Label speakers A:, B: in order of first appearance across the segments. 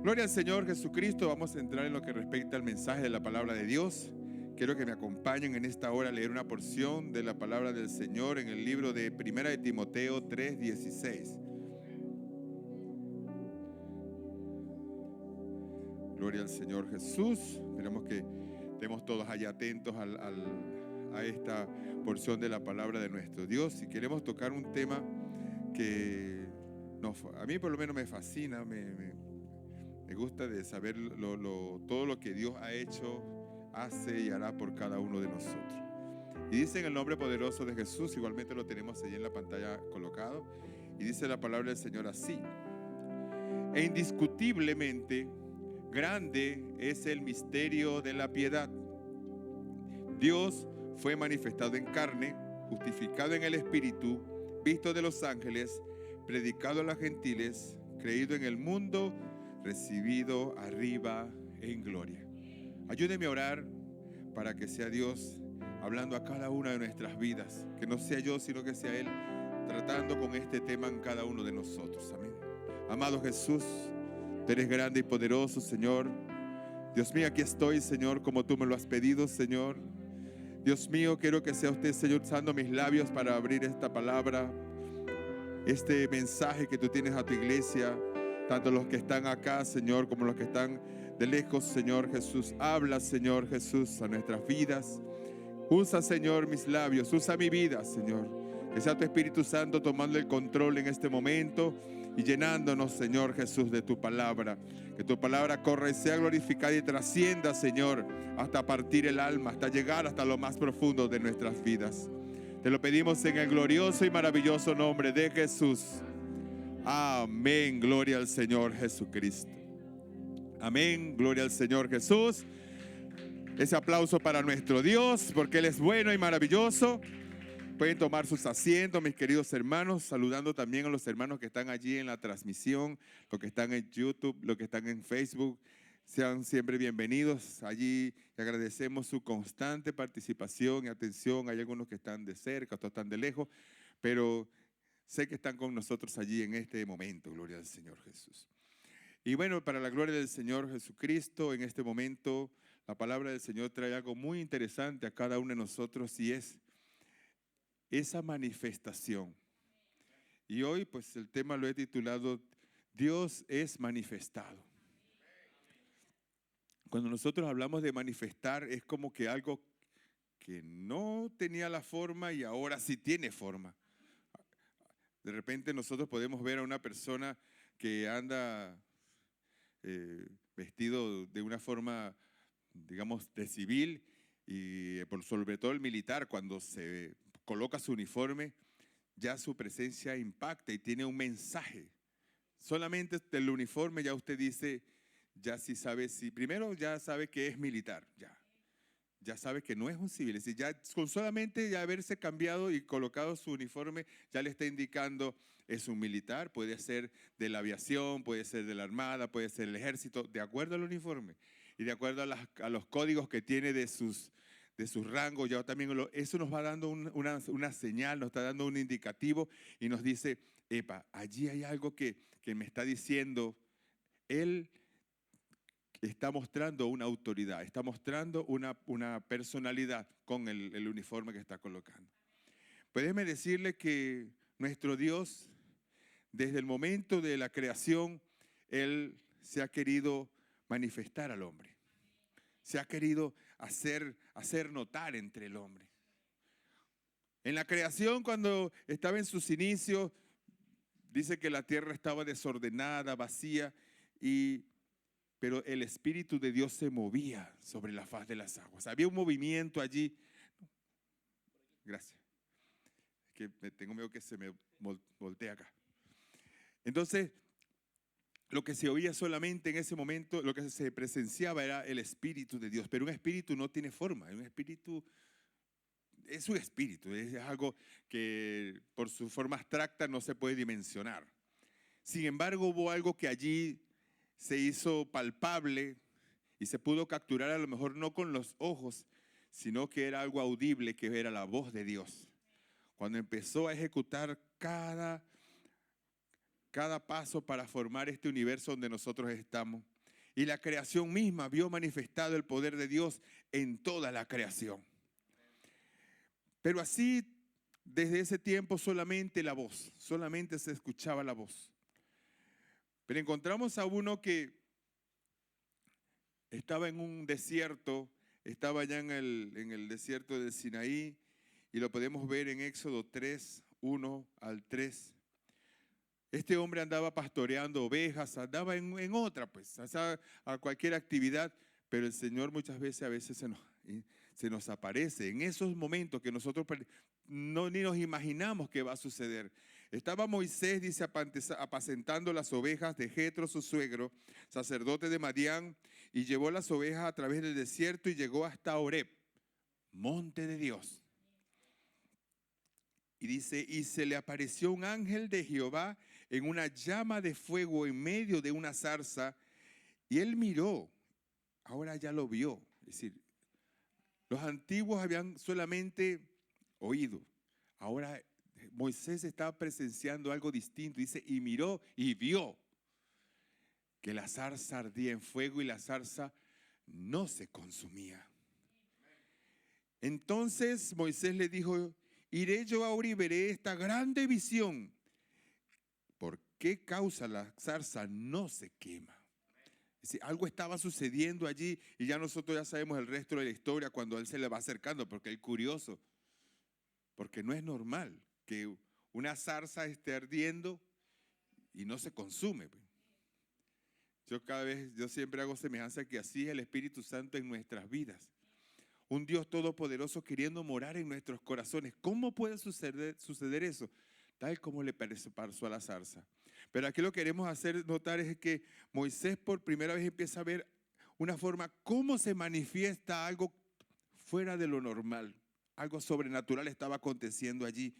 A: Gloria al Señor Jesucristo. Vamos a entrar en lo que respecta al mensaje de la palabra de Dios. Quiero que me acompañen en esta hora a leer una porción de la palabra del Señor en el libro de Primera de Timoteo 3:16. Gloria al Señor Jesús. Esperamos que estemos todos allá atentos a esta porción de la palabra de nuestro Dios. Y queremos tocar un tema que a mí por lo menos me fascina, me gusta de saber todo lo que Dios ha hecho, hace y hará por cada uno de nosotros. Y dice en el nombre poderoso de Jesús, igualmente lo tenemos allí en la pantalla colocado, y dice la palabra del Señor así: e indiscutiblemente grande es el misterio de la piedad. Dios fue manifestado en carne, justificado en el Espíritu, visto de los ángeles, predicado a los gentiles, creído en el mundo, recibido arriba en gloria. Ayúdeme a orar para que sea Dios hablando a cada una de nuestras vidas, que no sea yo, sino que sea Él tratando con este tema en cada uno de nosotros. Amén. Amado Jesús, tú eres grande y poderoso, Señor. Dios mío, aquí estoy, Señor, como tú me lo has pedido, Señor. Dios mío, quiero que sea usted, Señor, usando mis labios para abrir esta palabra, este mensaje que tú tienes a tu iglesia, tanto los que están acá, Señor, como los que están de lejos, Señor Jesús. Habla, Señor Jesús, a nuestras vidas. Usa, Señor, mis labios, usa mi vida, Señor. Que sea tu Espíritu Santo tomando el control en este momento y llenándonos, Señor Jesús, de tu palabra. Que tu palabra corra y sea glorificada y trascienda, Señor, hasta partir el alma, hasta llegar hasta lo más profundo de nuestras vidas. Te lo pedimos en el glorioso y maravilloso nombre de Jesús. Amén. Gloria al Señor Jesucristo. Amén. Gloria al Señor Jesús. Ese aplauso para nuestro Dios, porque Él es bueno y maravilloso. Pueden tomar sus asientos, mis queridos hermanos, saludando también a los hermanos que están allí en la transmisión, los que están en YouTube, los que están en Facebook. Sean siempre bienvenidos allí y agradecemos su constante participación y atención. Hay algunos que están de cerca, otros están de lejos, pero sé que están con nosotros allí en este momento. Gloria al Señor Jesús. Y bueno, para la gloria del Señor Jesucristo, en este momento la palabra del Señor trae algo muy interesante a cada uno de nosotros, y es esa manifestación. Y hoy pues el tema lo he titulado Dios es manifestado. Cuando nosotros hablamos de manifestar, es como que algo que no tenía la forma y ahora sí tiene forma. De repente nosotros podemos ver a una persona que anda vestido de una forma, digamos, de civil, y por sobre todo el militar, cuando se coloca su uniforme, ya su presencia impacta y tiene un mensaje. Solamente del uniforme ya usted dice, ya sí sabe, si primero ya sabe que es militar, ya sabe que no es un civil. Es decir, ya con solamente ya haberse cambiado y colocado su uniforme, ya le está indicando es un militar. Puede ser de la aviación, puede ser de la armada, puede ser del ejército, de acuerdo al uniforme y de acuerdo a los códigos que tiene de sus rangos. Ya también eso nos va dando una señal, nos está dando un indicativo y nos dice, epa, allí hay algo que me está diciendo. Él está mostrando una autoridad, está mostrando una personalidad con el uniforme que está colocando. Pues déjeme decirle que nuestro Dios, desde el momento de la creación, Él se ha querido manifestar al hombre. Se ha querido hacer notar entre el hombre. En la creación, cuando estaba en sus inicios, dice que la tierra estaba desordenada, vacía, pero el Espíritu de Dios se movía sobre la faz de las aguas. Había un movimiento allí. Gracias. Es que tengo miedo que se me voltee acá. Entonces, lo que se oía solamente en ese momento, lo que se presenciaba era el Espíritu de Dios. Pero un espíritu no tiene forma. Un espíritu es un espíritu. Es algo que por su forma abstracta no se puede dimensionar. Sin embargo, hubo algo que allí se hizo palpable y se pudo capturar, a lo mejor no con los ojos, sino que era algo audible, que era la voz de Dios. Cuando empezó a ejecutar cada cada paso para formar este universo donde nosotros estamos. Y la creación misma vio manifestado el poder de Dios en toda la creación. Pero así, desde ese tiempo solamente la voz, solamente se escuchaba la voz. Pero encontramos a uno que estaba en un desierto, estaba allá en el desierto del Sinaí, y lo podemos ver en Éxodo 3, 1 al 3. Este hombre andaba pastoreando ovejas, andaba en otra, pues, a cualquier actividad, pero el Señor muchas veces, a veces se nos aparece en esos momentos que nosotros ni nos imaginamos que va a suceder. Estaba Moisés, dice, apacentando las ovejas de Jetro, su suegro, sacerdote de Madián, y llevó las ovejas a través del desierto y llegó hasta Horeb, monte de Dios. Y dice, y se le apareció un ángel de Jehová en una llama de fuego en medio de una zarza, y él miró, ahora ya lo vio. Es decir, los antiguos habían solamente oído, ahora Moisés estaba presenciando algo distinto. Dice, y miró y vio que la zarza ardía en fuego y la zarza no se consumía. Entonces Moisés le dijo, iré yo ahora y veré esta grande visión. ¿Por qué causa la zarza no se quema? Es decir, algo estaba sucediendo allí y ya nosotros ya sabemos el resto de la historia cuando él se le va acercando, porque él es curioso, porque no es normal que una zarza esté ardiendo y no se consume. Yo siempre hago semejanza que así es el Espíritu Santo en nuestras vidas. Un Dios todopoderoso queriendo morar en nuestros corazones. ¿Cómo puede suceder eso? Tal como le pasó a la zarza. Pero aquí lo que queremos hacer notar es que Moisés por primera vez empieza a ver una forma, cómo se manifiesta algo fuera de lo normal. Algo sobrenatural estaba aconteciendo allí.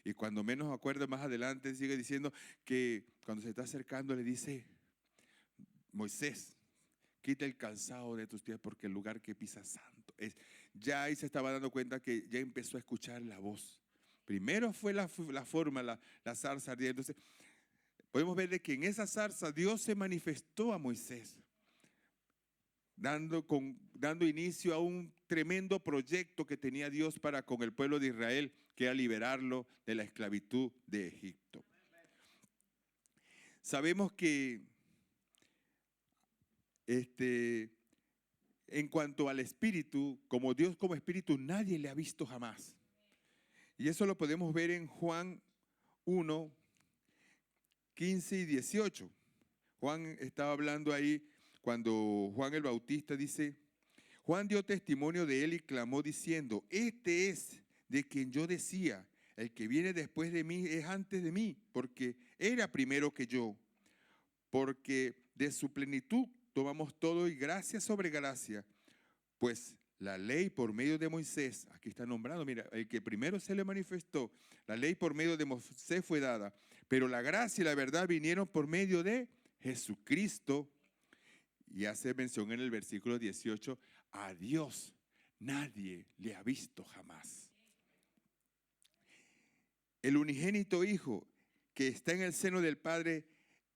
A: Y cuando menos me acuerdo más adelante, sigue diciendo que cuando se está acercando le dice, Moisés, quita el calzado de tus pies porque el lugar que pisas santo es. Ya ahí se estaba dando cuenta que ya empezó a escuchar la voz. Primero fue la forma, la zarza ardiendo. Entonces, podemos ver de que en esa zarza Dios se manifestó a Moisés, dando inicio a un tremendo proyecto que tenía Dios para con el pueblo de Israel, que era liberarlo de la esclavitud de Egipto. Sabemos que en cuanto al Espíritu, como Dios como Espíritu, nadie le ha visto jamás. Y eso lo podemos ver en Juan 1, 15 y 18. Juan estaba hablando ahí cuando Juan el Bautista dice, Juan dio testimonio de él y clamó diciendo, este es de quien yo decía, el que viene después de mí es antes de mí, porque era primero que yo, porque de su plenitud tomamos todo y gracia sobre gracia, pues la ley por medio de Moisés, aquí está nombrado, mira, el que primero se le manifestó, la ley por medio de Moisés fue dada, pero la gracia y la verdad vinieron por medio de Jesucristo. Y hace mención en el versículo 18, a Dios nadie le ha visto jamás. El unigénito Hijo que está en el seno del Padre,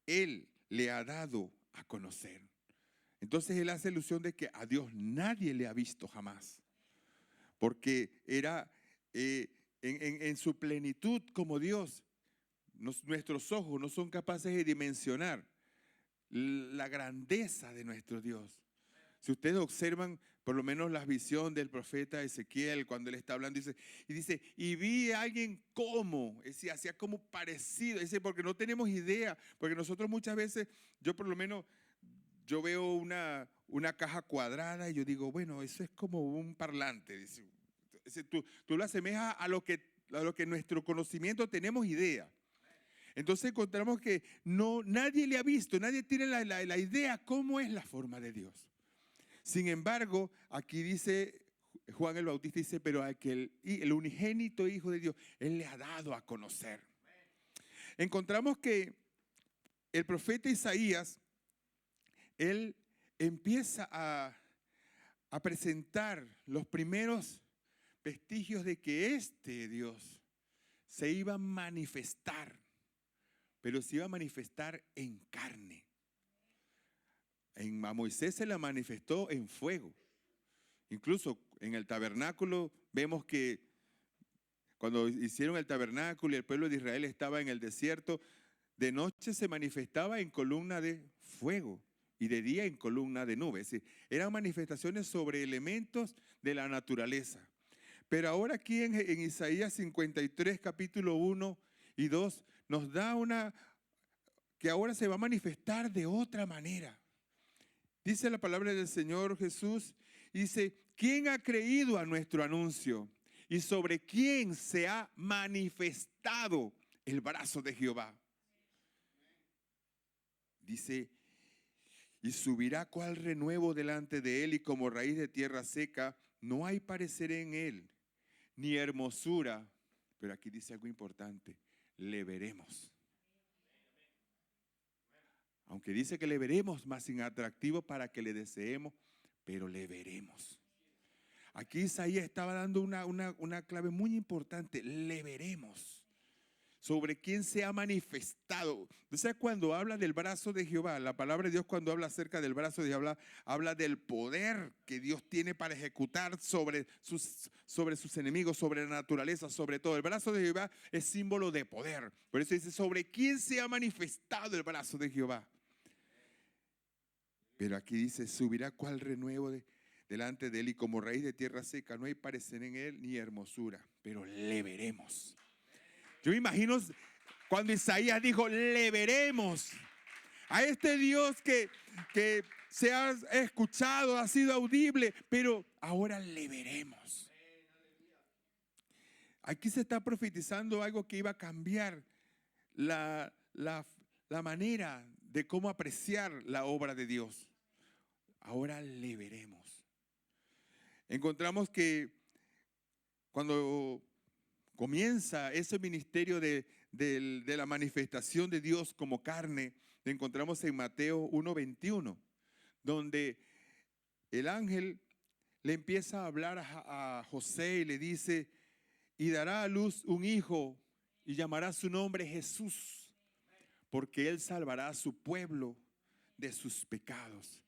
A: Él le ha dado a conocer. Entonces Él hace alusión de que a Dios nadie le ha visto jamás. Porque era en su plenitud como Dios. Nuestros ojos no son capaces de dimensionar la grandeza de nuestro Dios. Si ustedes observan por lo menos la visión del profeta Ezequiel cuando él está hablando, dice, y vi a alguien como, es decir, hacía como parecido, es decir, porque no tenemos idea, porque nosotros muchas veces, yo por lo menos, yo veo una caja cuadrada y yo digo, bueno, eso es como un parlante. Dice, tú lo asemejas a lo que nuestro conocimiento tenemos idea. Entonces encontramos que nadie le ha visto, nadie tiene la idea cómo es la forma de Dios. Sin embargo, aquí dice Juan el Bautista, dice, pero el unigénito Hijo de Dios, Él le ha dado a conocer. Encontramos que el profeta Isaías, él empieza a presentar los primeros vestigios de que este Dios se iba a manifestar. pero se iba a manifestar en carne. A Moisés se la manifestó en fuego. Incluso en el tabernáculo vemos que cuando hicieron el tabernáculo y el pueblo de Israel estaba en el desierto, de noche se manifestaba en columna de fuego y de día en columna de nube. Es decir, eran manifestaciones sobre elementos de la naturaleza. Pero ahora aquí en Isaías 53, capítulo 1 y 2, nos da una que ahora se va a manifestar de otra manera. Dice la palabra del Señor Jesús, dice, ¿quién ha creído a nuestro anuncio? ¿Y sobre quién se ha manifestado el brazo de Jehová? Dice, y subirá cual renuevo delante de él, y como raíz de tierra seca, no hay parecer en él, ni hermosura. Pero aquí dice algo importante, le veremos. Aunque dice que le veremos, más sin atractivo para que le deseemos, pero le veremos. Aquí Isaías estaba dando una clave muy importante, le veremos. Sobre quién se ha manifestado. Entonces, cuando habla del brazo de Jehová, la palabra de Dios cuando habla acerca del brazo de Jehová, habla del poder que Dios tiene para ejecutar sobre sus enemigos, sobre la naturaleza, sobre todo. El brazo de Jehová es símbolo de poder. Por eso dice, sobre quién se ha manifestado el brazo de Jehová. Pero aquí dice, subirá cual renuevo delante de él, y como raíz de tierra seca, no hay parecer en él ni hermosura, pero le veremos. Yo me imagino cuando Isaías dijo, le veremos a este Dios que se ha escuchado, ha sido audible, pero ahora le veremos. Aquí se está profetizando algo que iba a cambiar la manera de cómo apreciar la obra de Dios. Ahora le veremos. Encontramos que cuando comienza ese ministerio de la manifestación de Dios como carne, lo encontramos en Mateo 1:21, donde el ángel le empieza a hablar a José y le dice, y dará a luz un hijo y llamará su nombre Jesús, porque él salvará a su pueblo de sus pecados.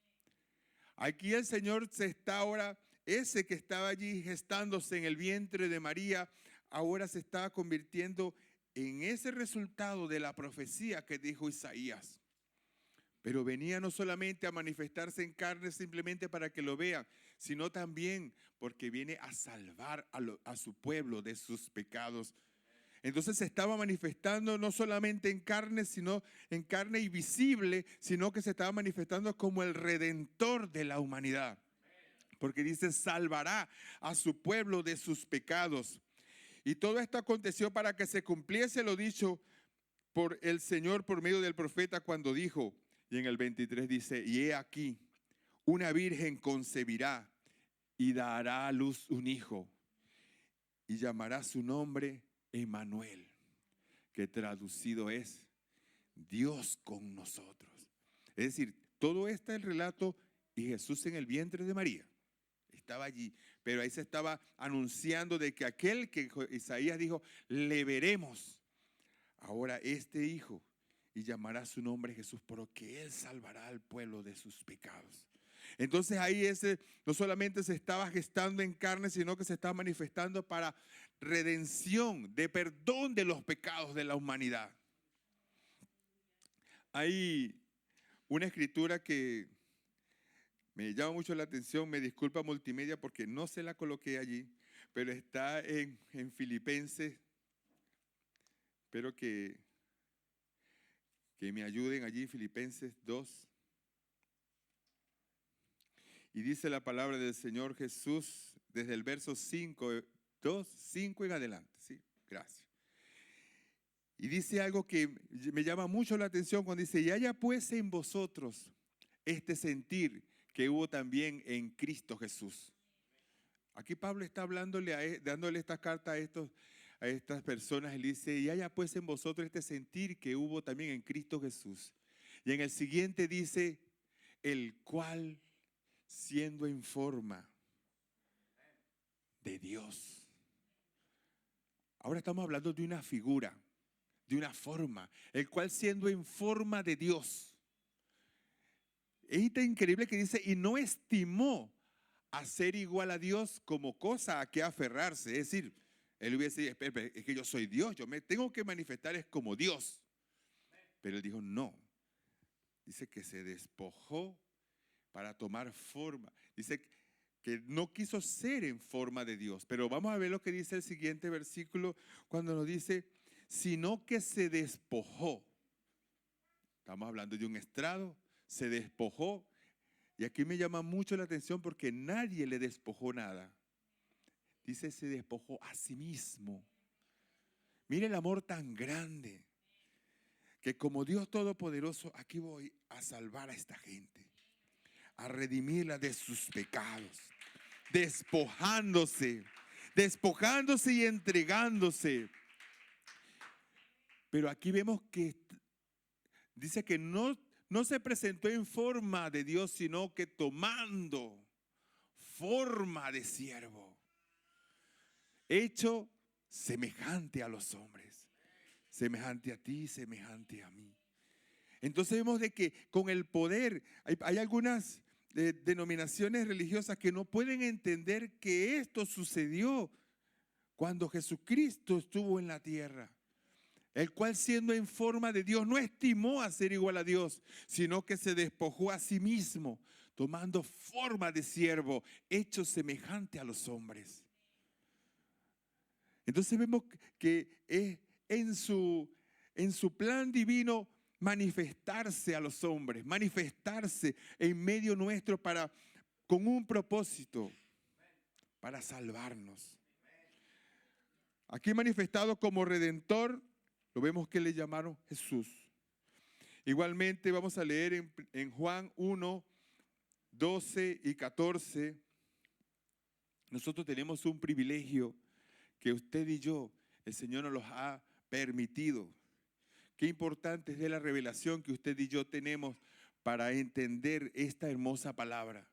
A: Aquí el Señor se está ahora, ese que estaba allí gestándose en el vientre de María, ahora se está convirtiendo en ese resultado de la profecía que dijo Isaías. Pero venía no solamente a manifestarse en carne simplemente para que lo vean, sino también porque viene a salvar a su pueblo de sus pecados. Entonces se estaba manifestando no solamente en carne, sino en carne y visible, sino que se estaba manifestando como el redentor de la humanidad. Porque dice, salvará a su pueblo de sus pecados. Y todo esto aconteció para que se cumpliese lo dicho por el Señor por medio del profeta cuando dijo, y en el 23 dice, y he aquí, una virgen concebirá y dará a luz un hijo, y llamará su nombre Emmanuel, que traducido es Dios con nosotros. Es decir, todo este es el relato y Jesús en el vientre de María. Estaba allí, pero ahí se estaba anunciando de que aquel que Isaías dijo, le veremos. Ahora este hijo, y llamará su nombre Jesús, porque él salvará al pueblo de sus pecados. Entonces ahí no solamente se estaba gestando en carne, sino que se estaba manifestando para redención, de perdón de los pecados de la humanidad. Hay una escritura que me llama mucho la atención, me disculpa Multimedia porque no se la coloqué allí, pero está en Filipenses. Espero que me ayuden allí, Filipenses 2. Y dice la palabra del Señor Jesús desde el verso 5, 2, 5 en adelante. Sí, gracias. Y dice algo que me llama mucho la atención cuando dice, y haya pues en vosotros este sentir que hubo también en Cristo Jesús. Aquí Pablo está dándole esta carta a estas personas. Él dice, y haya pues en vosotros este sentir que hubo también en Cristo Jesús. Y en el siguiente dice, el cual siendo en forma de Dios. Ahora estamos hablando de una figura, de una forma, el cual siendo en forma de Dios. Es tan increíble que dice, y no estimó a ser igual a Dios como cosa a que aferrarse. Es decir, él hubiese dicho, espera, es que yo soy Dios, yo me tengo que manifestar es como Dios. Pero él dijo, no. Dice que se despojó para tomar forma. Dice que no quiso ser en forma de Dios. Pero vamos a ver lo que dice el siguiente versículo cuando nos dice, sino que se despojó. Estamos hablando de un estrado, se despojó. Y aquí me llama mucho la atención porque nadie le despojó nada. Dice, se despojó a sí mismo. Mire el amor tan grande, que como Dios Todopoderoso, aquí voy a salvar a esta gente, a redimirla de sus pecados, despojándose y entregándose. Pero aquí vemos que dice que no se presentó en forma de Dios, sino que tomando forma de siervo, hecho semejante a los hombres, semejante a ti, semejante a mí. Entonces vemos de que con el poder, hay algunas denominaciones religiosas que no pueden entender que esto sucedió cuando Jesucristo estuvo en la tierra, el cual siendo en forma de Dios no estimó a ser igual a Dios, sino que se despojó a sí mismo, tomando forma de siervo, hecho semejante a los hombres. Entonces vemos que en su plan divino manifestarse a los hombres, manifestarse en medio nuestro con un propósito, para salvarnos. Aquí manifestado como Redentor, lo vemos que le llamaron Jesús. Igualmente vamos a leer en Juan 1, 12 y 14. Nosotros tenemos un privilegio que usted y yo, el Señor nos los ha permitido. Qué importante es la revelación que usted y yo tenemos para entender esta hermosa palabra.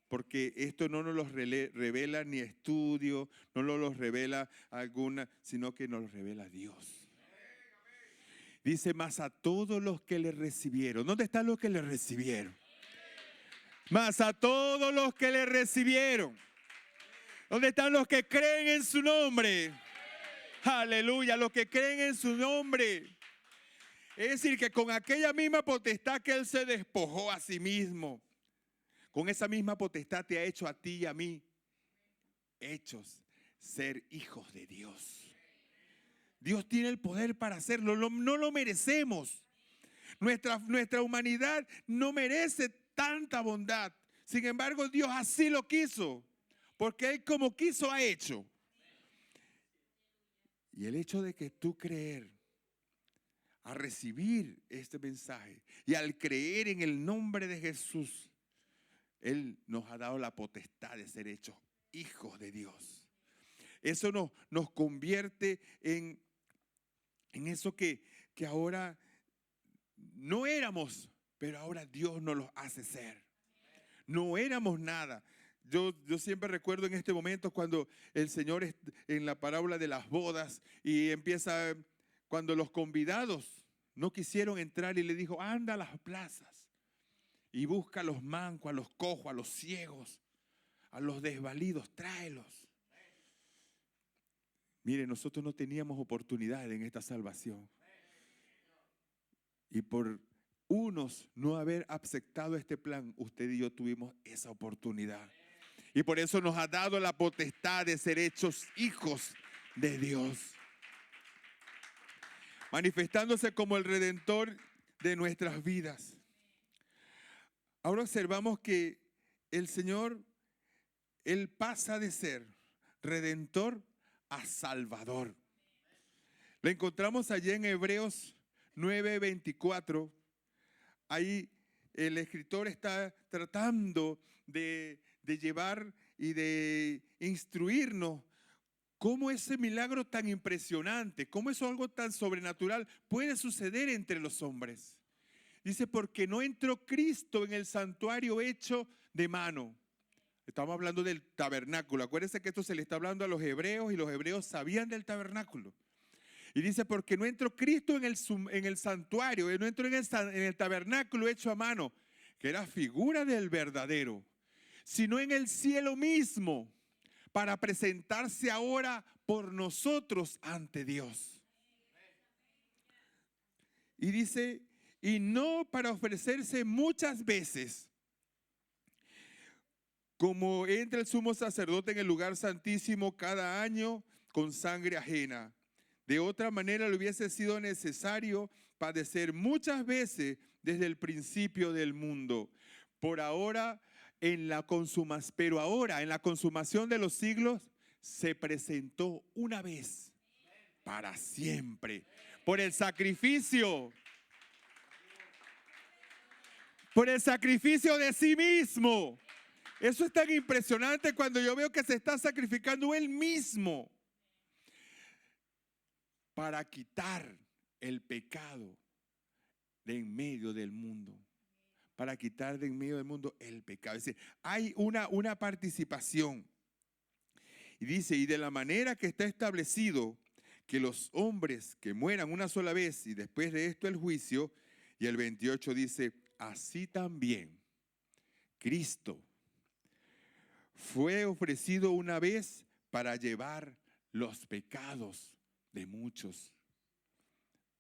A: Porque esto no nos lo revela ni estudio, no nos lo revela alguna, sino que nos lo revela Dios. Dice, más a todos los que le recibieron. ¿Dónde están los que le recibieron? Más a todos los que le recibieron. ¿Dónde están los que creen en su nombre? Aleluya, los que creen en su nombre. Es decir, que con aquella misma potestad que Él se despojó a sí mismo, con esa misma potestad te ha hecho a ti y a mí hechos ser hijos de Dios. Dios tiene el poder para hacerlo, no lo merecemos. Nuestra humanidad no merece tanta bondad. Sin embargo, Dios así lo quiso, porque Él como quiso ha hecho. Y el hecho de que tú creer, a recibir este mensaje y al creer en el nombre de Jesús, Él nos ha dado la potestad de ser hechos hijos de Dios. Eso nos convierte en eso que ahora no éramos, pero ahora Dios nos lo hace ser. No éramos nada. Yo siempre recuerdo en este momento cuando el Señor en la parábola de las bodas y empieza cuando los convidados no quisieron entrar y le dijo, anda a las plazas y busca a los mancos, a los cojos, a los ciegos, a los desvalidos, tráelos. Mire, nosotros no teníamos oportunidad en esta salvación. Y por unos no haber aceptado este plan, usted y yo tuvimos esa oportunidad. Y por eso nos ha dado la potestad de ser hechos hijos de Dios, manifestándose como el Redentor de nuestras vidas. Ahora observamos que el Señor, Él pasa de ser Redentor a Salvador. Lo encontramos allí en Hebreos 9:24. Ahí el escritor está tratando de llevar y de instruirnos cómo ese milagro tan impresionante, cómo eso algo tan sobrenatural puede suceder entre los hombres. Dice, porque no entró Cristo en el santuario hecho de mano. Estamos hablando del tabernáculo. Acuérdense que esto se le está hablando a los hebreos y los hebreos sabían del tabernáculo. Y dice, porque no entró Cristo en el santuario, no entró en el tabernáculo hecho a mano, que era figura del verdadero, sino en el cielo mismo, para presentarse ahora por nosotros ante Dios. Y dice, y no para ofrecerse muchas veces, como entra el sumo sacerdote en el lugar santísimo cada año con sangre ajena. De otra manera le hubiese sido necesario padecer muchas veces desde el principio del mundo. Pero ahora en la consumación de los siglos se presentó una vez para siempre por el sacrificio de sí mismo. Eso es tan impresionante cuando yo veo que se está sacrificando Él mismo para quitar el pecado de en medio del mundo. Para quitar de en medio del mundo el pecado. Es decir, hay una participación. Y dice, y de la manera que está establecido que los hombres que mueran una sola vez y después de esto el juicio, y el 28 dice, así también Cristo fue ofrecido una vez para llevar los pecados de muchos.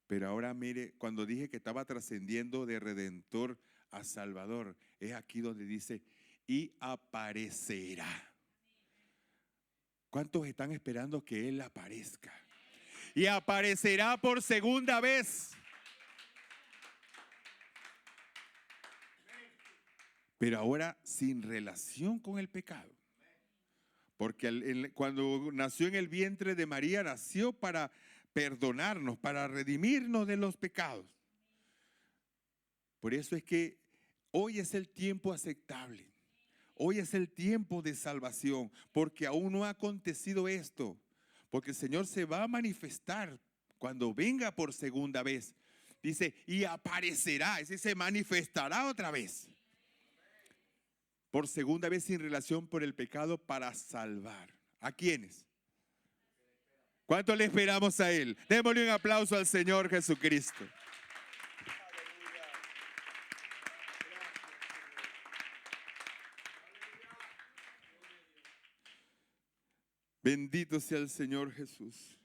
A: Pero ahora mire, cuando dije que estaba trascendiendo de Redentor a Salvador, es aquí donde dice, y aparecerá. ¿Cuántos están esperando que Él aparezca? Y aparecerá por segunda vez. Pero ahora sin relación con el pecado. Porque cuando nació en el vientre de María, nació para perdonarnos, para redimirnos de los pecados. Por eso es que hoy es el tiempo aceptable. Hoy es el tiempo de salvación, porque aún no ha acontecido esto. Porque el Señor se va a manifestar cuando venga por segunda vez. Dice, y aparecerá, es decir, se manifestará otra vez. Por segunda vez sin relación por el pecado para salvar. ¿A quiénes? ¿Cuánto le esperamos a Él? Démosle un aplauso al Señor Jesucristo. Bendito sea el Señor Jesús.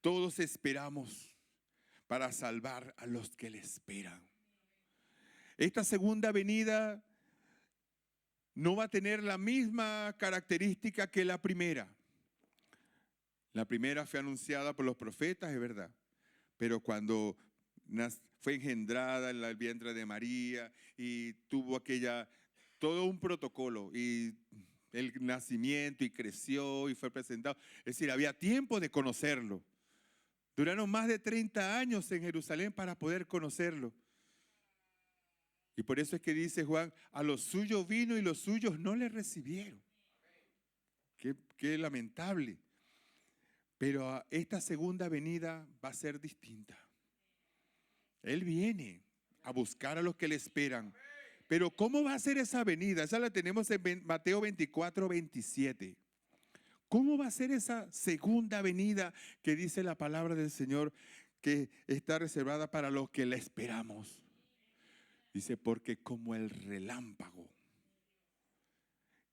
A: Todos esperamos para salvar a los que le esperan. Esta segunda venida no va a tener la misma característica que la primera. La primera fue anunciada por los profetas, es verdad. Pero cuando fue engendrada en el vientre de María y tuvo todo un protocolo y el nacimiento y creció y fue presentado. Es decir, había tiempo de conocerlo. Duraron más de 30 años en Jerusalén para poder conocerlo. Y por eso es que dice Juan, a los suyos vino y los suyos no le recibieron. Qué lamentable. Pero esta segunda venida va a ser distinta. Él viene a buscar a los que le esperan. Pero ¿cómo va a ser esa venida? Esa la tenemos en Mateo 24, 27. ¿Cómo va a ser esa segunda venida que dice la palabra del Señor que está reservada para los que la esperamos? Dice, porque como el relámpago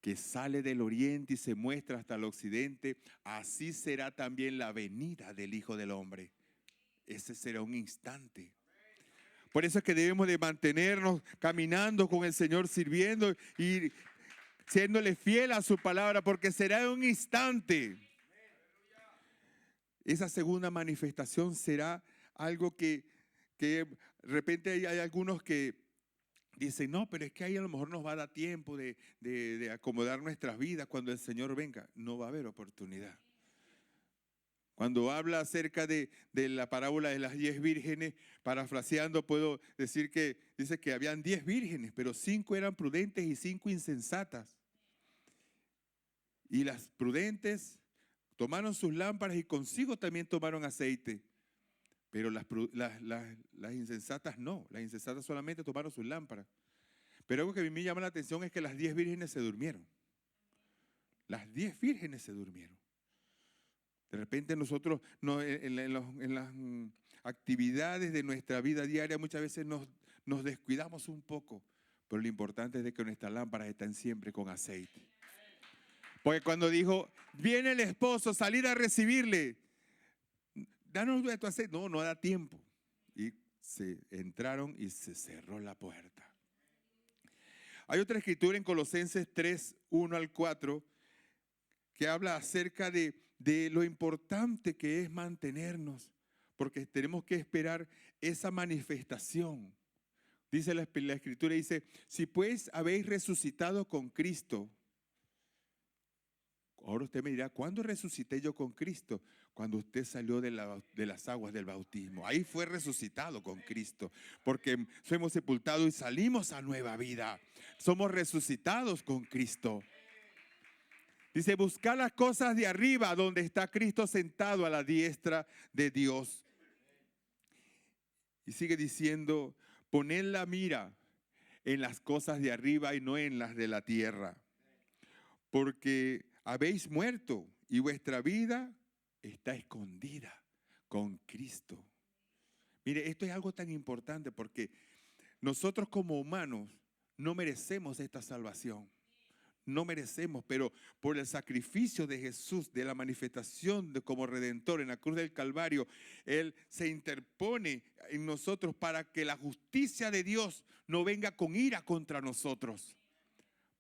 A: que sale del oriente y se muestra hasta el occidente, así será también la venida del Hijo del Hombre. Ese será un instante. Por eso es que debemos de mantenernos caminando con el Señor, sirviendo y siéndole fiel a su palabra, porque será un instante. Esa segunda manifestación será algo que de repente hay algunos que dicen, no, pero es que ahí a lo mejor nos va a dar tiempo de acomodar nuestras vidas cuando el Señor venga. No va a haber oportunidad. Cuando habla acerca de la parábola de las 10 vírgenes, parafraseando, puedo decir que dice que habían 10 vírgenes, pero 5 eran prudentes y 5 insensatas. Y las prudentes tomaron sus lámparas y consigo también tomaron aceite. Pero las insensatas no, las insensatas solamente tomaron sus lámparas. Pero algo que a mí me llama la atención es que las 10 vírgenes se durmieron. Las 10 vírgenes se durmieron. De repente nosotros en las actividades de nuestra vida diaria muchas veces nos descuidamos un poco, pero lo importante es de que nuestras lámparas están siempre con aceite. Porque cuando dijo, viene el esposo, salir a recibirle, danos de tu aceite. No, no da tiempo. Y se entraron y se cerró la puerta. Hay otra escritura en Colosenses 3, 1 al 4, que habla acerca de lo importante que es mantenernos, porque tenemos que esperar esa manifestación. Dice la escritura, dice, si pues habéis resucitado con Cristo. Ahora usted me dirá, ¿cuándo resucité yo con Cristo? Cuando usted salió de las aguas del bautismo. Ahí fue resucitado con Cristo, porque fuimos sepultados y salimos a nueva vida. Somos resucitados con Cristo. Dice, buscar las cosas de arriba, donde está Cristo sentado a la diestra de Dios. Y sigue diciendo, poned la mira en las cosas de arriba y no en las de la tierra. Porque habéis muerto y vuestra vida está escondida con Cristo. Mire, esto es algo tan importante porque nosotros como humanos no merecemos esta salvación. No merecemos, pero por el sacrificio de Jesús, de la manifestación como Redentor en la cruz del Calvario, Él se interpone en nosotros para que la justicia de Dios no venga con ira contra nosotros.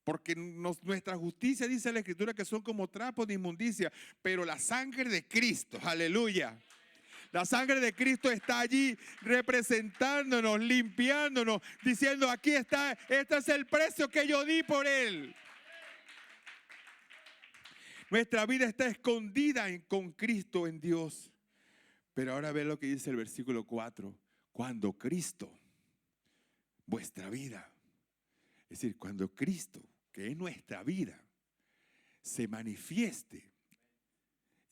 A: Porque nuestra justicia, dice la Escritura, que son como trapos de inmundicia, pero la sangre de Cristo, aleluya. La sangre de Cristo está allí representándonos, limpiándonos, diciendo, aquí está, este es el precio que yo di por Él. Nuestra vida está escondida con Cristo en Dios. Pero ahora ve lo que dice el versículo 4. Cuando Cristo, vuestra vida, es decir, cuando Cristo, que es nuestra vida, se manifieste.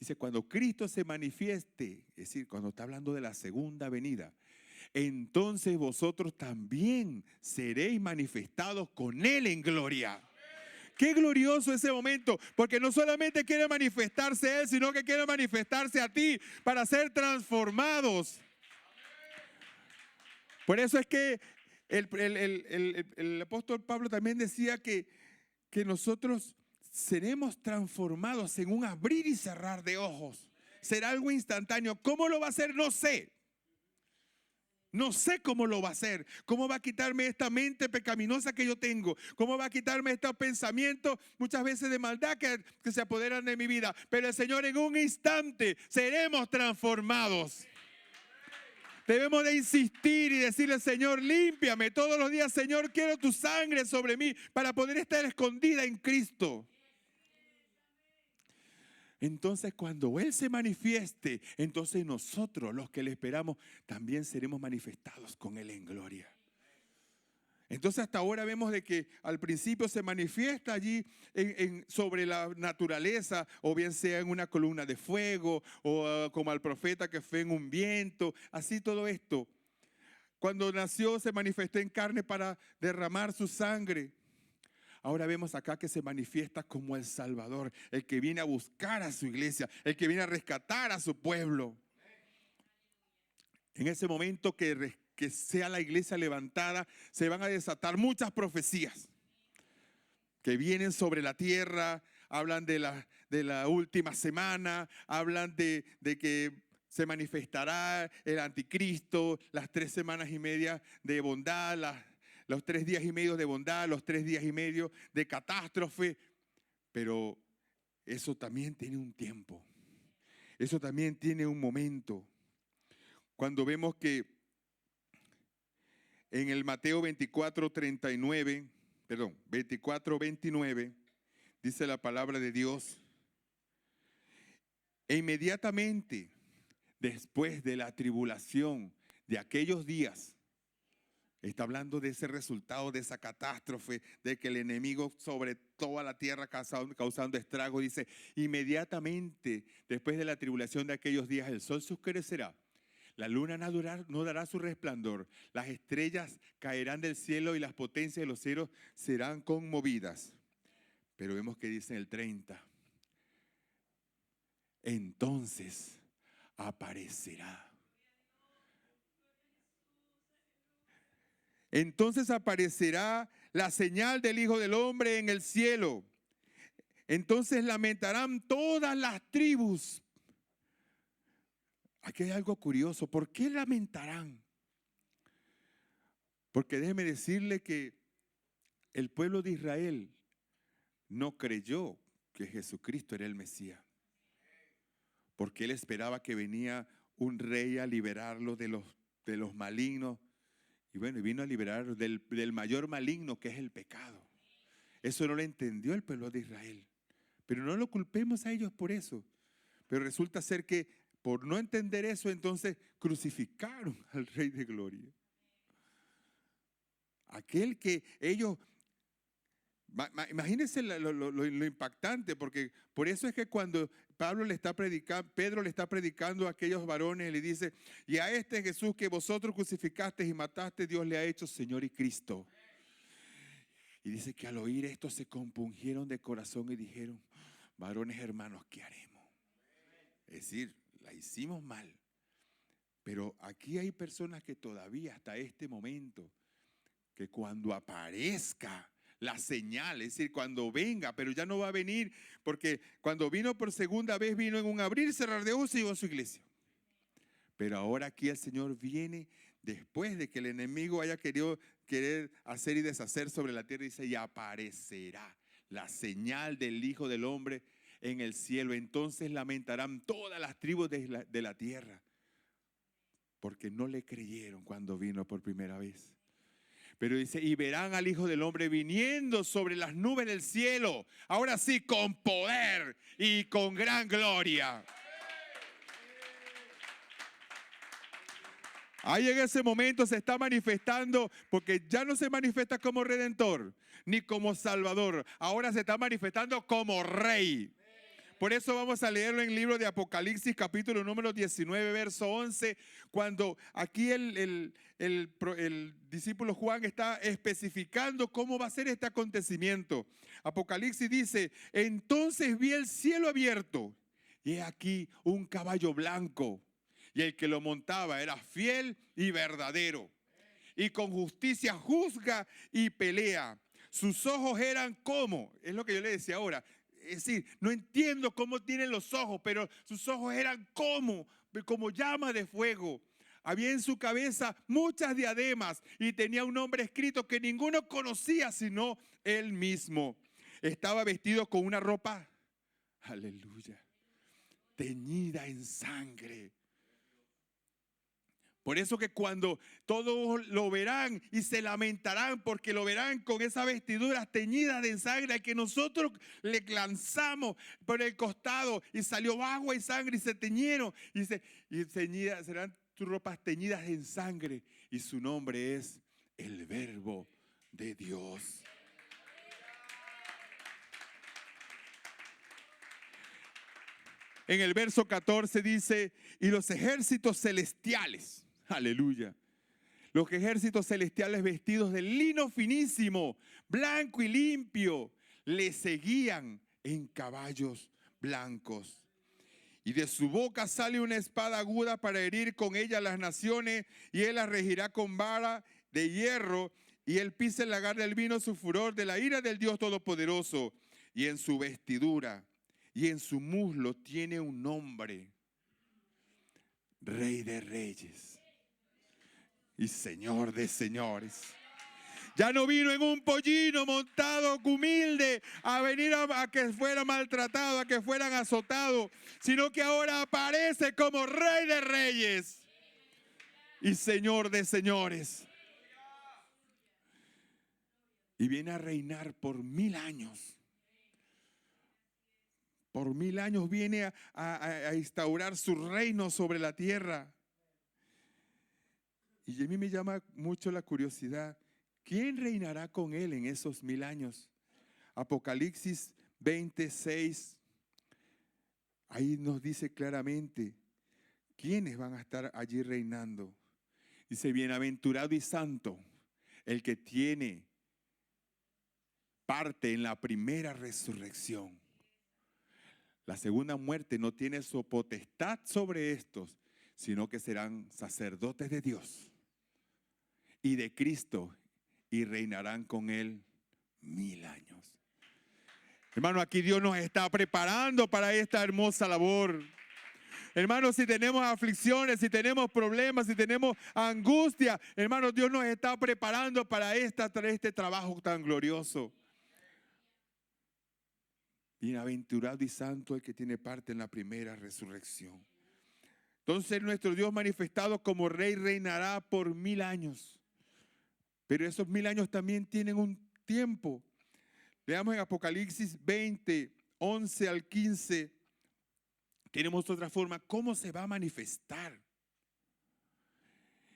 A: Dice, cuando Cristo se manifieste, es decir, cuando está hablando de la segunda venida, entonces vosotros también seréis manifestados con Él en gloria. Qué glorioso ese momento, porque no solamente quiere manifestarse Él, sino que quiere manifestarse a ti para ser transformados. Por eso es que el apóstol Pablo también decía que nosotros seremos transformados en un abrir y cerrar de ojos. Será algo instantáneo. ¿Cómo lo va a hacer? No sé. No sé cómo lo va a hacer. ¿Cómo va a quitarme esta mente pecaminosa que yo tengo? ¿Cómo va a quitarme estos pensamientos muchas veces de maldad que se apoderan de mi vida? Pero el Señor, en un instante seremos transformados. Debemos de insistir y decirle, Señor, límpiame todos los días. Señor, quiero tu sangre sobre mí para poder estar escondida en Cristo. Entonces, cuando Él se manifieste, entonces nosotros, los que le esperamos, también seremos manifestados con Él en gloria. Entonces, hasta ahora vemos de que al principio se manifiesta allí sobre la naturaleza, o bien sea en una columna de fuego, o como al profeta que fue en un viento, así todo esto. Cuando nació se manifestó en carne para derramar su sangre. Ahora vemos acá que se manifiesta como el Salvador, el que viene a buscar a su iglesia, el que viene a rescatar a su pueblo. En ese momento que sea la iglesia levantada, se van a desatar muchas profecías que vienen sobre la tierra, hablan de la última semana, hablan de que se manifestará el anticristo, las 3 semanas y media de bondad, los 3 días y medio de bondad, los 3 días y medio de catástrofe. Pero eso también tiene un tiempo. Eso también tiene un momento. Cuando vemos que en el Mateo 24:29, 24:29, dice la palabra de Dios, e inmediatamente después de la tribulación de aquellos días, está hablando de ese resultado, de esa catástrofe, de que el enemigo sobre toda la tierra causando estragos. Dice, inmediatamente después de la tribulación de aquellos días, el sol se oscurecerá, la luna no dará su resplandor, las estrellas caerán del cielo y las potencias de los cielos serán conmovidas. Pero vemos que dice en el 30, entonces aparecerá. Entonces aparecerá la señal del Hijo del Hombre en el cielo. Entonces lamentarán todas las tribus. Aquí hay algo curioso. ¿Por qué lamentarán? Porque déjeme decirle que el pueblo de Israel no creyó que Jesucristo era el Mesías. Porque él esperaba que venía un rey a liberarlo de los malignos. Y bueno, vino a liberar del mayor maligno, que es el pecado. Eso no lo entendió el pueblo de Israel. Pero no lo culpemos a ellos por eso. Pero resulta ser que por no entender eso, entonces crucificaron al Rey de Gloria. Aquel que ellos... Imagínense lo impactante, porque por eso es que cuando Pedro le está predicando a aquellos varones, le dice, y a este Jesús que vosotros crucificasteis y mataste, Dios le ha hecho Señor y Cristo. Y dice que al oír esto se compungieron de corazón y dijeron, varones hermanos, ¿qué haremos? Es decir, la hicimos mal. Pero aquí hay personas que todavía hasta este momento, que cuando aparezca la señal, es decir, cuando venga, pero ya no va a venir, porque cuando vino por segunda vez, vino en un abrir y cerrar de ojos y llegó a su iglesia. Pero ahora aquí el Señor viene después de que el enemigo haya querer hacer y deshacer sobre la tierra, dice, y aparecerá la señal del Hijo del Hombre en el cielo. Entonces lamentarán todas las tribus de la tierra, porque no le creyeron cuando vino por primera vez. Pero dice, y verán al Hijo del Hombre viniendo sobre las nubes del cielo. Ahora sí, con poder y con gran gloria. Ahí en ese momento se está manifestando, porque ya no se manifiesta como Redentor, ni como Salvador. Ahora se está manifestando como Rey. Por eso vamos a leerlo en el libro de Apocalipsis, capítulo número 19, verso 11, cuando aquí el discípulo Juan está especificando cómo va a ser este acontecimiento. Apocalipsis dice, entonces vi el cielo abierto y he aquí un caballo blanco, y el que lo montaba era fiel y verdadero, y con justicia juzga y pelea. Sus ojos eran como, es lo que yo le decía ahora, es decir, no entiendo cómo tienen los ojos, pero sus ojos eran como llama de fuego. Había en su cabeza muchas diademas y tenía un nombre escrito que ninguno conocía sino él mismo. Estaba vestido con una ropa, aleluya, teñida en sangre. Por eso que cuando todos lo verán y se lamentarán, porque lo verán con esas vestiduras teñidas de sangre que nosotros le lanzamos por el costado y salió agua y sangre y se teñieron serán tus ropas teñidas en sangre, y su nombre es el Verbo de Dios. En el verso 14 dice, y los ejércitos celestiales, aleluya, los ejércitos celestiales vestidos de lino finísimo, blanco y limpio, le seguían en caballos blancos. Y de su boca sale una espada aguda para herir con ella las naciones, y él las regirá con vara de hierro, y él pisa el lagar del vino su furor de la ira del Dios Todopoderoso. Y en su vestidura y en su muslo tiene un nombre: Rey de Reyes y Señor de Señores. Ya no vino en un pollino montado humilde a venir a que fuera maltratado, a que fueran azotados, sino que ahora aparece como Rey de Reyes y Señor de Señores. Y viene a reinar por 1000 años. Por 1000 años viene a instaurar su reino sobre la tierra. Y a mí me llama mucho la curiosidad. ¿Quién reinará con él en esos 1000 años? Apocalipsis 26, ahí nos dice claramente quiénes van a estar allí reinando. Dice, bienaventurado y santo el que tiene parte en la primera resurrección. La segunda muerte no tiene su potestad sobre estos, sino que serán sacerdotes de Dios y de Cristo y reinarán con Él 1000 años. Hermano, aquí Dios nos está preparando para esta hermosa labor. Hermano, si tenemos aflicciones, si tenemos problemas, si tenemos angustia, hermano, Dios nos está preparando para este trabajo tan glorioso. Bienaventurado y santo el que tiene parte en la primera resurrección. Entonces nuestro Dios manifestado como Rey reinará por 1000 años. Pero esos 1000 años también tienen un tiempo. Veamos en Apocalipsis 20, 11 al 15. Tenemos otra forma. ¿Cómo se va a manifestar?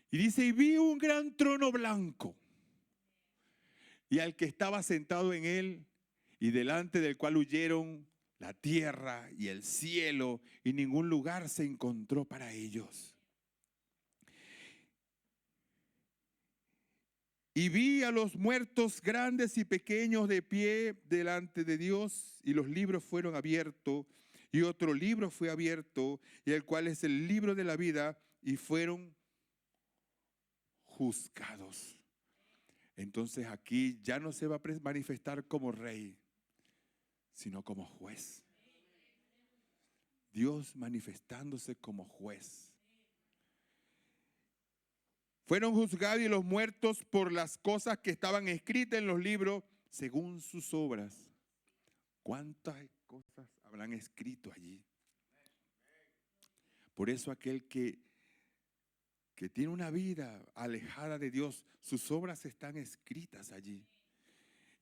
A: Y dice, y vi un gran trono blanco. Y al que estaba sentado en él, y delante del cual huyeron la tierra y el cielo, y ningún lugar se encontró para ellos. Y vi a los muertos grandes y pequeños de pie delante de Dios, y los libros fueron abiertos, y otro libro fue abierto, y el cual es el libro de la vida, y fueron juzgados. Entonces aquí ya no se va a manifestar como rey, sino como juez. Dios manifestándose como juez. Fueron juzgados y los muertos por las cosas que estaban escritas en los libros según sus obras. ¿Cuántas cosas habrán escrito allí? Por eso aquel que tiene una vida alejada de Dios, sus obras están escritas allí.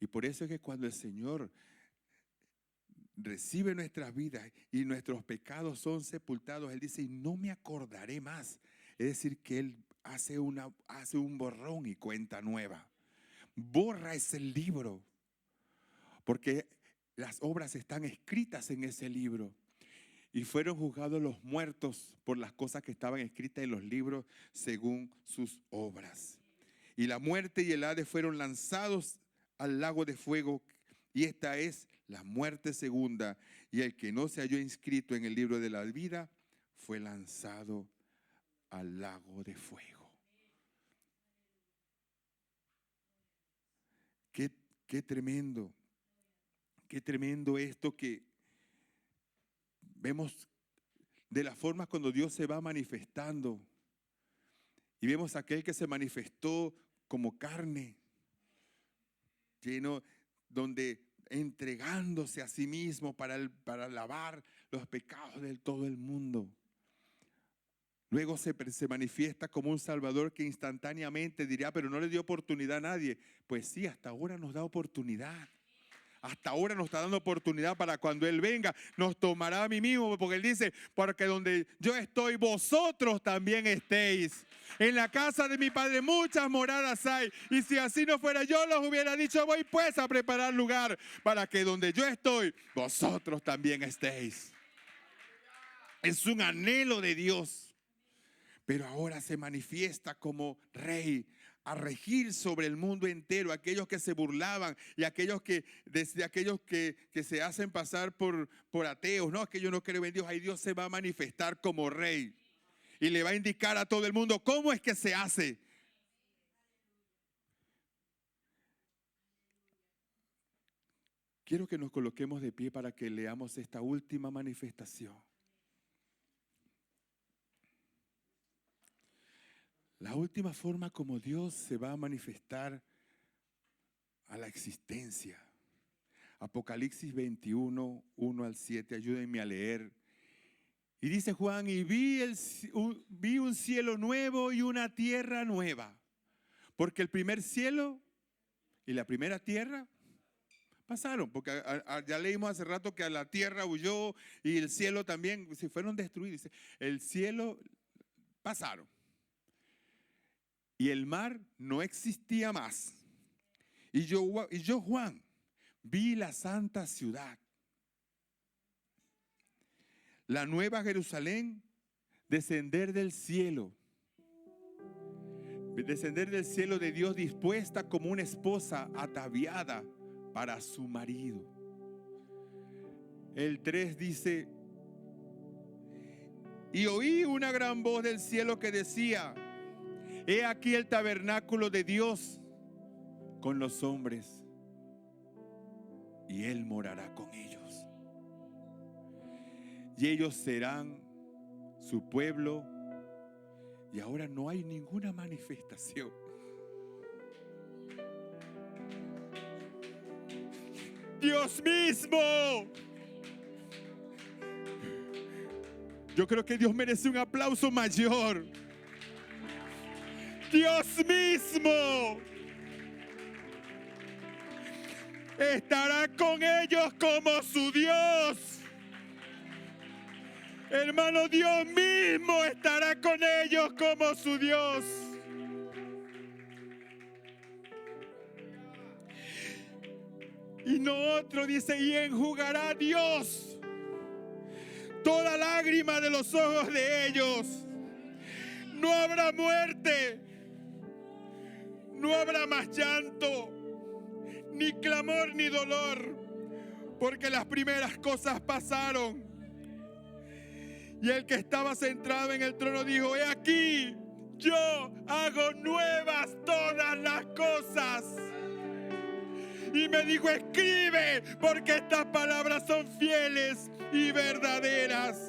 A: Y por eso es que cuando el Señor recibe nuestras vidas y nuestros pecados son sepultados, Él dice, y no me acordaré más. Es decir, que Él hace un borrón y cuenta nueva. Borra ese libro, porque las obras están escritas en ese libro. Y fueron juzgados los muertos por las cosas que estaban escritas en los libros según sus obras. Y la muerte y el Hades fueron lanzados al lago de fuego. Y esta es la muerte segunda. Y el que no se halló inscrito en el libro de la vida fue lanzado al lago de fuego. Qué tremendo. Qué tremendo esto que vemos de las formas cuando Dios se va manifestando. Y vemos a aquel que se manifestó como carne, lleno, donde entregándose a sí mismo para lavar los pecados de todo el mundo. Luego se manifiesta como un Salvador que instantáneamente dirá, pero no le dio oportunidad a nadie. Pues sí, hasta ahora nos da oportunidad. Hasta ahora nos está dando oportunidad para cuando Él venga, nos tomará a mí mismo, porque Él dice, porque donde yo estoy, vosotros también estéis. En la casa de mi Padre muchas moradas hay, y si así no fuera yo los hubiera dicho, voy pues a preparar lugar para que donde yo estoy, vosotros también estéis. Es un anhelo de Dios, pero ahora se manifiesta como Rey, a regir sobre el mundo entero, aquellos que se burlaban y aquellos que se hacen pasar por ateos, no, que yo no creo en Dios. Ahí Dios se va a manifestar como Rey y le va a indicar a todo el mundo cómo es que se hace. Quiero que nos coloquemos de pie para que leamos esta última manifestación. La última forma como Dios se va a manifestar a la existencia. Apocalipsis 21, 1 al 7, ayúdenme a leer. Y dice Juan, y vi un cielo nuevo y una tierra nueva. Porque el primer cielo y la primera tierra pasaron. Porque ya leímos hace rato que a la tierra huyó y el cielo también, se fueron destruidos. Dice, el cielo pasaron. Y el mar no existía más. Y yo, Juan, vi la santa ciudad, la nueva Jerusalén, descender del cielo de Dios, dispuesta como una esposa ataviada para su marido. El 3 dice: y oí una gran voz del cielo que decía: he aquí el tabernáculo de Dios con los hombres, y Él morará con ellos. Y ellos serán su pueblo, y ahora no hay ninguna manifestación. Dios mismo. Yo creo que Dios merece un aplauso mayor. Dios mismo estará con ellos como su Dios. Hermano, Dios mismo estará con ellos como su Dios. Y no otro, dice, y enjugará Dios toda lágrima de los ojos de ellos. No habrá muerte, no habrá más llanto, ni clamor, ni dolor, porque las primeras cosas pasaron. Y el que estaba sentado en el trono dijo: he aquí, yo hago nuevas todas las cosas. Y me dijo: escribe, porque estas palabras son fieles y verdaderas.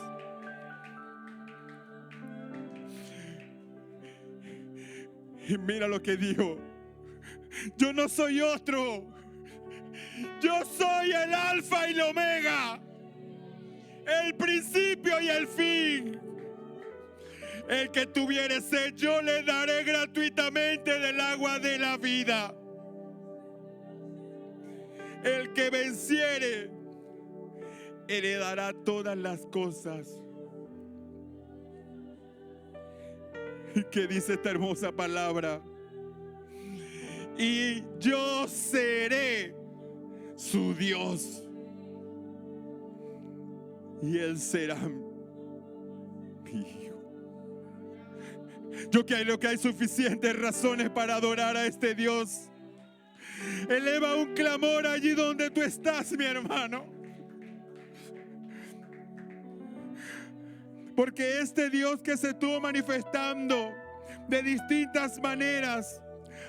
A: Y mira lo que dijo: yo no soy otro, yo soy el alfa y el omega, el principio y el fin. El que tuviere sed, yo le daré gratuitamente del agua de la vida. El que venciere heredará todas las cosas. ¿Y qué dice esta hermosa palabra? Y yo seré su Dios, y Él será mi hijo. Yo creo que hay suficientes razones para adorar a este Dios. Eleva un clamor allí donde tú estás, mi hermano. Porque este Dios que se estuvo manifestando de distintas maneras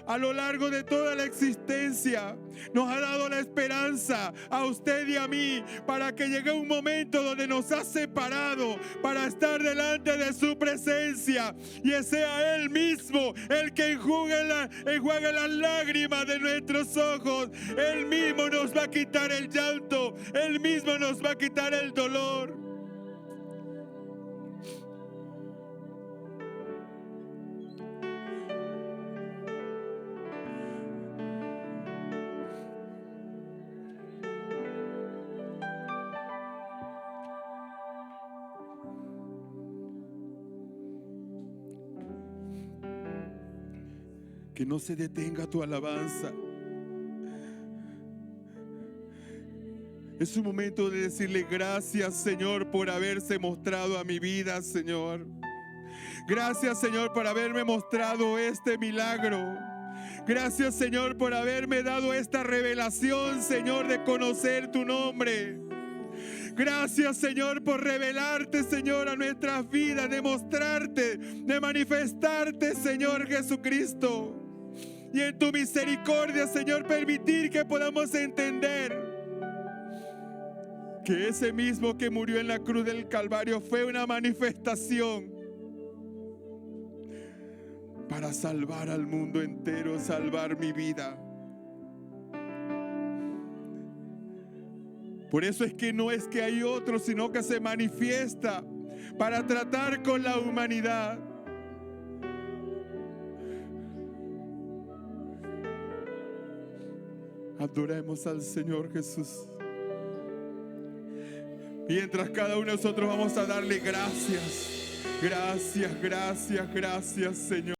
A: a lo largo de toda la existencia, nos ha dado la esperanza a usted y a mí, para que llegue un momento donde nos ha separado para estar delante de su presencia, y sea Él mismo el que enjuague las lágrimas de nuestros ojos. Él mismo nos va a quitar el llanto, Él mismo nos va a quitar el dolor. Que no se detenga tu alabanza. Es un momento de decirle: gracias, Señor, por haberse mostrado a mi vida, Señor. Gracias, Señor, por haberme mostrado este milagro. Gracias, Señor, por haberme dado esta revelación, Señor, de conocer tu nombre. Gracias, Señor, por revelarte, Señor, a nuestras vidas, de mostrarte, de manifestarte, Señor Jesucristo. Y en tu misericordia, Señor, permitir que podamos entender que ese mismo que murió en la cruz del Calvario fue una manifestación para salvar al mundo entero, salvar mi vida. Por eso es que no es que hay otro, sino que se manifiesta para tratar con la humanidad. Adoremos al Señor Jesús. Mientras cada uno de nosotros vamos a darle gracias. Gracias, gracias, gracias, Señor.